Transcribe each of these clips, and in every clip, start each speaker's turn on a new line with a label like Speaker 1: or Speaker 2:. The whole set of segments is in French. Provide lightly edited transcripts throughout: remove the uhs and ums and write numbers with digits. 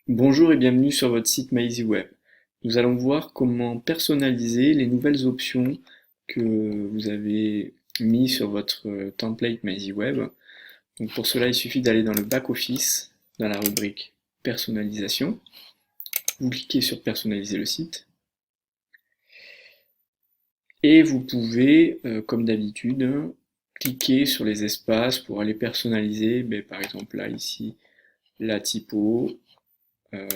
Speaker 1: Bonjour et bienvenue sur votre site MyEasyWeb. Nous allons voir comment personnaliser les nouvelles options que vous avez mis sur votre template MyEasyWeb. Donc pour cela, il suffit d'aller dans le back-office, dans la rubrique personnalisation. Vous cliquez sur personnaliser le site et vous pouvez, comme d'habitude, cliquer sur les espaces pour aller personnaliser, par exemple là ici, la typo. Euh,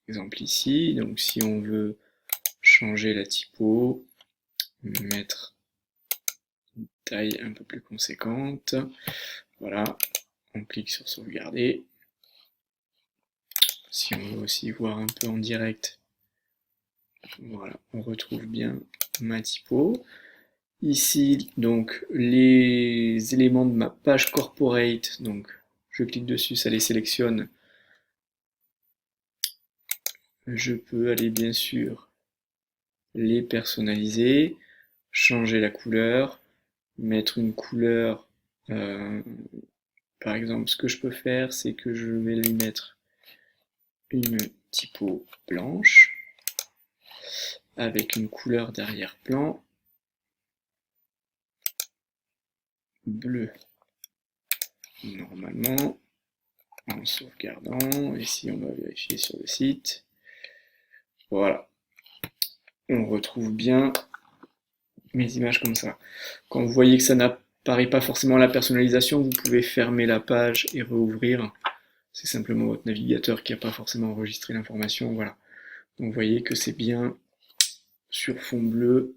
Speaker 1: Exemple ici, donc si on veut changer la typo, mettre une taille un peu plus conséquente, voilà, on clique sur sauvegarder. Si on veut aussi voir un peu en direct, voilà, on retrouve bien ma typo. Ici, donc, les éléments de ma page corporate, donc je clique dessus, ça les sélectionne. Je peux aller bien sûr les personnaliser, changer la couleur, mettre une couleur, par exemple, ce que je peux faire, c'est que je vais lui mettre une typo blanche avec une couleur d'arrière-plan bleu normalement, en sauvegardant. Ici, on va vérifier sur le site. Voilà, on retrouve bien mes images comme ça. Quand vous voyez que ça n'apparaît pas forcément la personnalisation, vous pouvez fermer la page et rouvrir. C'est simplement votre navigateur qui n'a pas forcément enregistré l'information. Voilà. Donc vous voyez que c'est bien sur fond bleu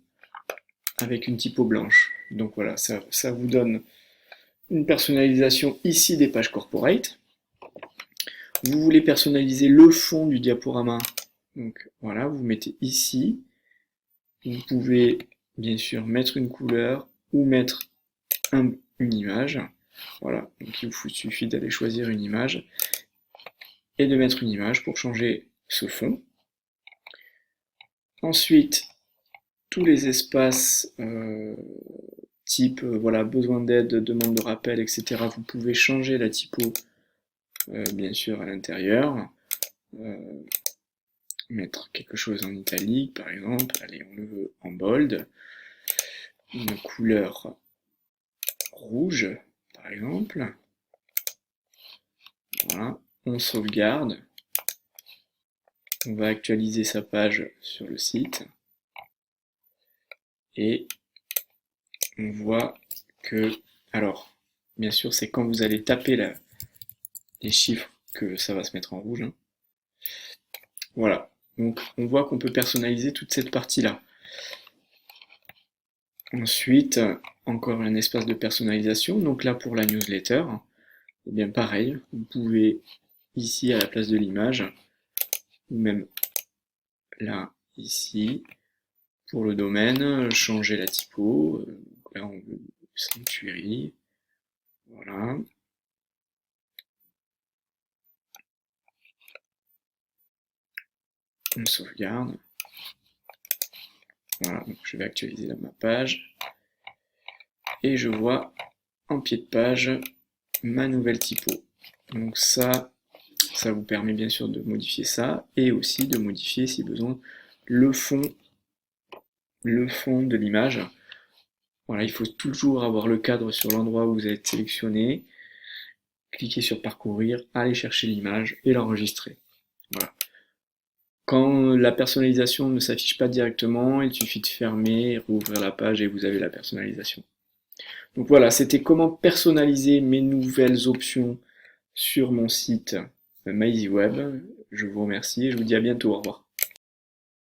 Speaker 1: avec une typo blanche. Donc voilà, ça vous donne une personnalisation ici des pages corporate. Vous voulez personnaliser le fond du diaporama. Donc voilà, vous mettez ici. Vous pouvez bien sûr mettre une couleur ou mettre une image. Voilà, donc il vous suffit d'aller choisir une image et de mettre une image pour changer ce fond. Ensuite, tous les espaces type voilà, besoin d'aide, demande de rappel, etc. Vous pouvez changer la typo bien sûr à l'intérieur. Mettre quelque chose en italique par exemple, allez on le veut en bold, une couleur rouge par exemple, voilà, on sauvegarde, on va actualiser sa page sur le site et on voit que, alors bien sûr c'est quand vous allez taper les chiffres que ça va se mettre en rouge, hein. Voilà, donc on voit qu'on peut personnaliser toute cette partie-là. Ensuite, encore un espace de personnalisation, donc là pour la newsletter, et bien pareil, vous pouvez ici à la place de l'image, ou même là, ici, pour le domaine, changer la typo, donc là on veut Sanctuary, voilà. On sauvegarde. Voilà, donc je vais actualiser ma page. Et je vois en pied de page ma nouvelle typo. Donc ça vous permet bien sûr de modifier ça et aussi de modifier si besoin le fond de l'image. Voilà, il faut toujours avoir le cadre sur l'endroit où vous êtes sélectionné, cliquer sur parcourir, aller chercher l'image et l'enregistrer. Voilà. Quand la personnalisation ne s'affiche pas directement, il suffit de fermer, rouvrir la page et vous avez la personnalisation. Donc voilà, c'était comment personnaliser mes nouvelles options sur mon site MyEasyWeb. Je vous remercie et je vous dis à bientôt. Au revoir.